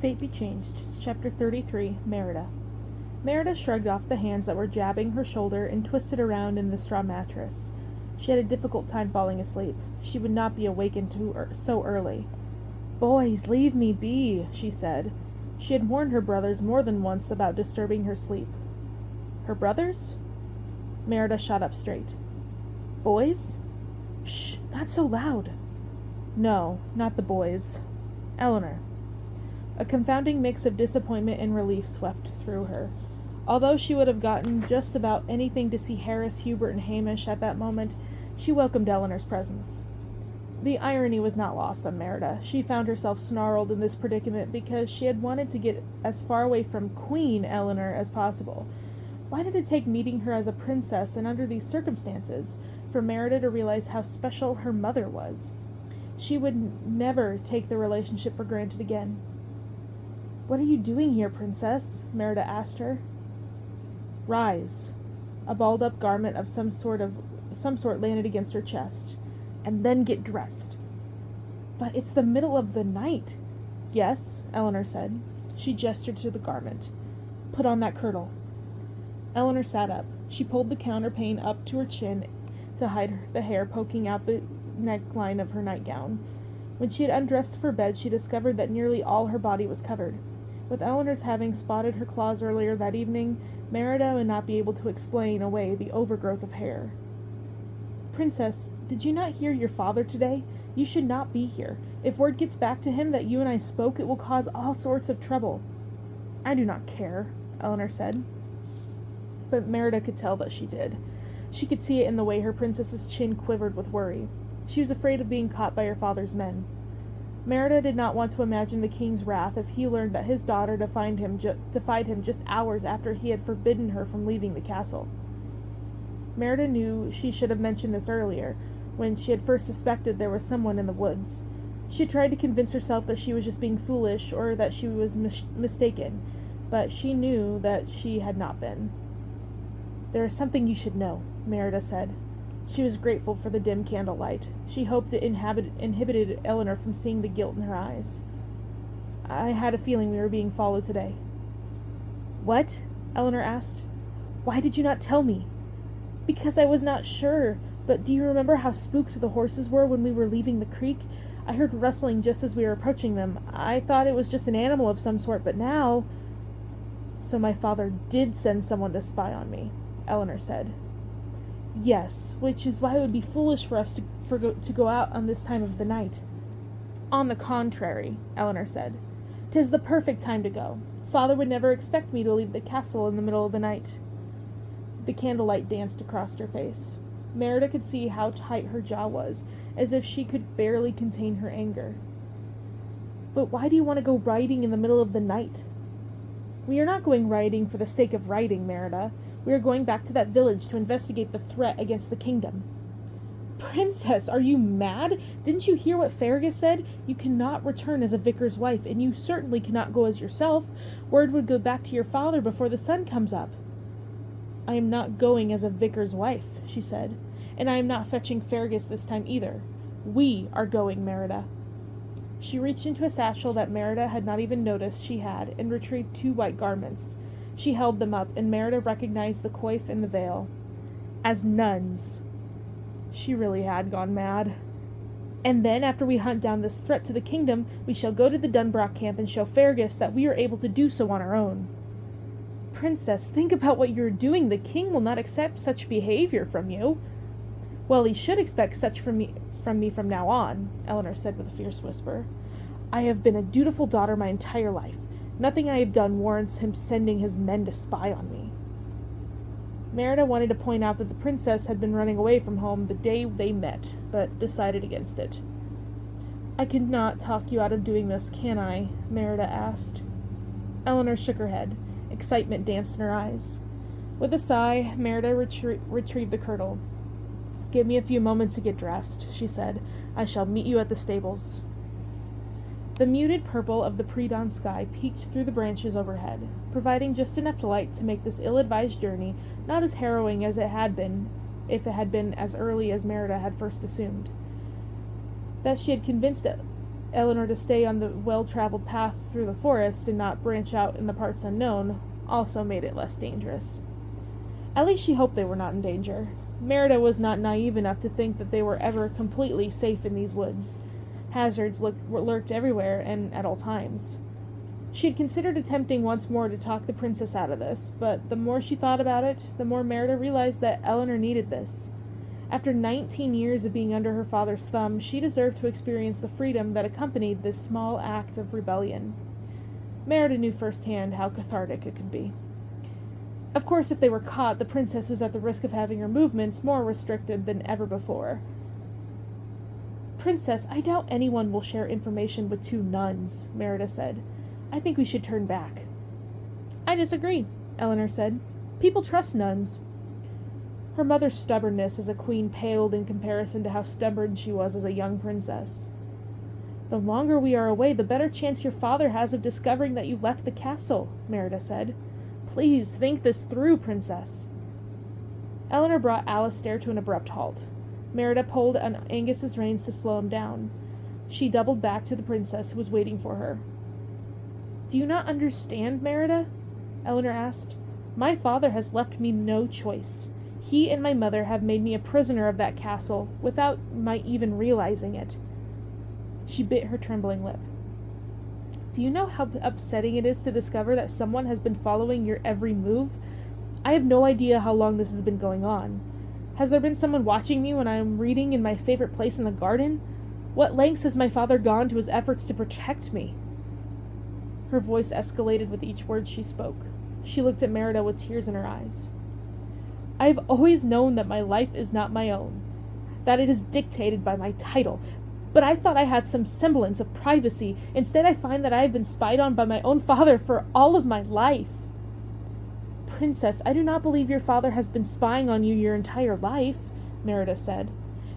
Fate Be Changed, Chapter 33, Merida. Merida shrugged off the hands that were jabbing her shoulder and twisted around in the straw mattress. She had a difficult time falling asleep. She would not be awakened so early. "Boys, leave me be," she said. She had warned her brothers more than once about disturbing her sleep. Her brothers? Merida shot up straight. Boys? Shh, not so loud. No, not the boys. Eleanor. A confounding mix of disappointment and relief swept through her. Although she would have gotten just about anything to see Harris, Hubert, and Hamish at that moment, she welcomed Eleanor's presence. The irony was not lost on Merida. She found herself snarled in this predicament because she had wanted to get as far away from Queen Eleanor as possible. Why did it take meeting her as a princess and under these circumstances for Merida to realize how special her mother was? She would never take the relationship for granted again. "What are you doing here, princess?" Merida asked her. "Rise." A balled-up garment of some sort landed against her chest. "And then get dressed." "But it's the middle of the night." "Yes," Eleanor said. She gestured to the garment. "Put on that kirtle." Eleanor sat up. She pulled the counterpane up to her chin to hide the hair poking out the neckline of her nightgown. When she had undressed for bed, she discovered that nearly all her body was covered. With Eleanor's having spotted her claws earlier that evening, Merida would not be able to explain away the overgrowth of hair. "Princess, did you not hear your father today? You should not be here. If word gets back to him that you and I spoke, it will cause all sorts of trouble." "I do not care," Eleanor said. But Merida could tell that she did. She could see it in the way her princess's chin quivered with worry. She was afraid of being caught by her father's men. Merida did not want to imagine the king's wrath if he learned that his daughter defied him just hours after he had forbidden her from leaving the castle. Merida knew she should have mentioned this earlier, when she had first suspected there was someone in the woods. She had tried to convince herself that she was just being foolish or that she was mistaken, but she knew that she had not been. "There is something you should know," Merida said. She was grateful for the dim candlelight. She hoped it inhibited Eleanor from seeing the guilt in her eyes. "I had a feeling we were being followed today." "What?" Eleanor asked. "Why did you not tell me?" "Because I was not sure. But do you remember how spooked the horses were when we were leaving the creek? I heard rustling just as we were approaching them. I thought it was just an animal of some sort, but now—" "So my father did send someone to spy on me," Eleanor said. "Yes, which is why it would be foolish for us to go out on this time of the night." "On the contrary," Eleanor said. "'Tis the perfect time to go. Father would never expect me to leave the castle in the middle of the night." The candlelight danced across her face. Merida could see how tight her jaw was, as if she could barely contain her anger. "But why do you want to go riding in the middle of the night?" "We are not going riding for the sake of riding, Merida. We are going back to that village to investigate the threat against the kingdom." "Princess, are you mad? Didn't you hear what Fergus said? You cannot return as a vicar's wife, and you certainly cannot go as yourself. Word would go back to your father before the sun comes up." "I am not going as a vicar's wife," she said, "and I am not fetching Fergus this time either. We are going, Merida." She reached into a satchel that Merida had not even noticed she had and retrieved 2 white garments. She held them up, and Merida recognized the coif and the veil. As nuns. She really had gone mad. "And then, after we hunt down this threat to the kingdom, we shall go to the Dunbrock camp and show Fergus that we are able to do so on our own." "Princess, think about what you are doing. The king will not accept such behavior from you." "Well, he should expect such from me from now on," Eleanor said with a fierce whisper. "I have been a dutiful daughter my entire life. Nothing I have done warrants him sending his men to spy on me." Merida wanted to point out that the princess had been running away from home the day they met, but decided against it. "I cannot talk you out of doing this, can I?" Merida asked. Eleanor shook her head. Excitement danced in her eyes. With a sigh, Merida retrieved the kirtle. "Give me a few moments to get dressed," she said. "I shall meet you at the stables." The muted purple of the pre-dawn sky peeked through the branches overhead, providing just enough light to make this ill-advised journey not as harrowing as it had been if it had been as early as Merida had first assumed. That she had convinced Eleanor to stay on the well-traveled path through the forest and not branch out in the parts unknown also made it less dangerous. At least she hoped they were not in danger. Merida was not naive enough to think that they were ever completely safe in these woods. Hazards lurked everywhere and at all times. She had considered attempting once more to talk the princess out of this, but the more she thought about it, the more Merida realized that Eleanor needed this. After 19 years of being under her father's thumb, she deserved to experience the freedom that accompanied this small act of rebellion. Merida knew firsthand how cathartic it could be. Of course, if they were caught, the princess was at the risk of having her movements more restricted than ever before. "Princess, I doubt anyone will share information with two nuns," Merida said. "I think we should turn back." "I disagree," Eleanor said. "People trust nuns." Her mother's stubbornness as a queen paled in comparison to how stubborn she was as a young princess. "The longer we are away, the better chance your father has of discovering that you left the castle," Merida said. "Please think this through, princess." Eleanor brought Alastair to an abrupt halt. Merida pulled on Angus's reins to slow him down. She doubled back to the princess, who was waiting for her. "Do you not understand, Merida?" Eleanor asked. "My father has left me no choice. He and my mother have made me a prisoner of that castle, without my even realizing it." She bit her trembling lip. "Do you know how upsetting it is to discover that someone has been following your every move? I have no idea how long this has been going on. Has there been someone watching me when I am reading in my favorite place in the garden? What lengths has my father gone to his efforts to protect me?" Her voice escalated with each word she spoke. She looked at Merida with tears in her eyes. "I have always known that my life is not my own, that it is dictated by my title, but I thought I had some semblance of privacy. Instead, I find that I have been spied on by my own father for all of my life." "Princess, I do not believe your father has been spying on you your entire life," Merida said.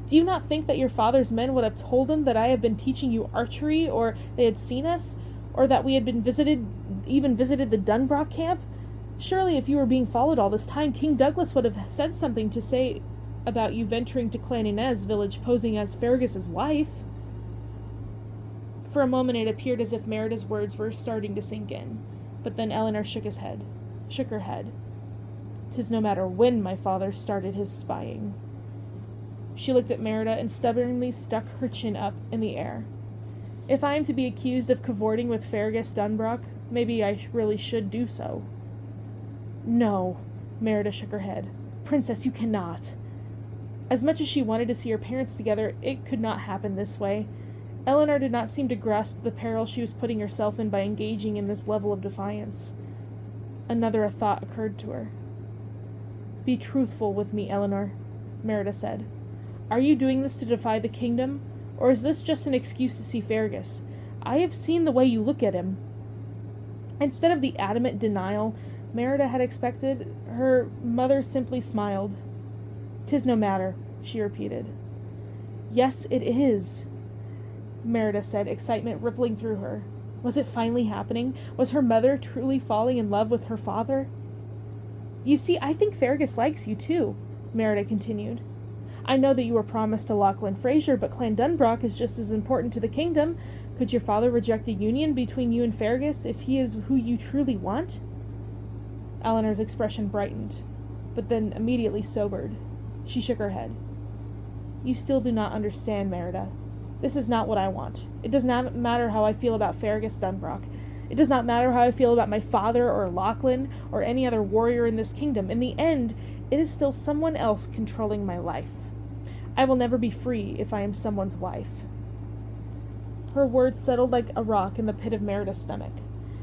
"Do you not think that your father's men would have told him that I have been teaching you archery, or they had seen us, or that we had been visited the Dunbrock camp? Surely, if you were being followed all this time, King Douglas would have said something to say about you venturing to Clan Inez village posing as Fergus's wife." For a moment it appeared as if Merida's words were starting to sink in, but then Eleanor shook her head. "'Tis no matter when my father started his spying." She looked at Merida and stubbornly stuck her chin up in the air. "If I am to be accused of cavorting with Fergus Dunbrock, maybe I really should do so." "No," Merida shook her head. "Princess, you cannot." As much as she wanted to see her parents together, it could not happen this way. Eleanor did not seem to grasp the peril she was putting herself in by engaging in this level of defiance. Another thought occurred to her. "Be truthful with me, Eleanor," Merida said. "Are you doing this to defy the kingdom, or is this just an excuse to see Fergus? I have seen the way you look at him." Instead of the adamant denial Merida had expected, her mother simply smiled. "'Tis no matter," she repeated. "Yes, it is," Merida said, excitement rippling through her. Was it finally happening? Was her mother truly falling in love with her father? "You see, I think Fergus likes you too," Merida continued. "I know that you were promised to Lachlan Fraser, but Clan Dunbrock is just as important to the kingdom. Could your father reject a union between you and Fergus if he is who you truly want?" Eleanor's expression brightened, but then immediately sobered. She shook her head. "You still do not understand, Merida. This is not what I want. It does not matter how I feel about Fergus Dunbrock. It does not matter how I feel about my father or Lachlan or any other warrior in this kingdom. In the end, it is still someone else controlling my life. I will never be free if I am someone's wife." Her words settled like a rock in the pit of Merida's stomach.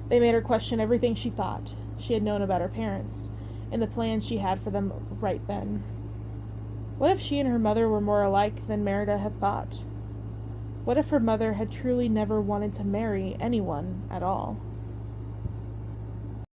They made her question everything she thought she had known about her parents, and the plans she had for them right then. What if she and her mother were more alike than Merida had thought? What if her mother had truly never wanted to marry anyone at all?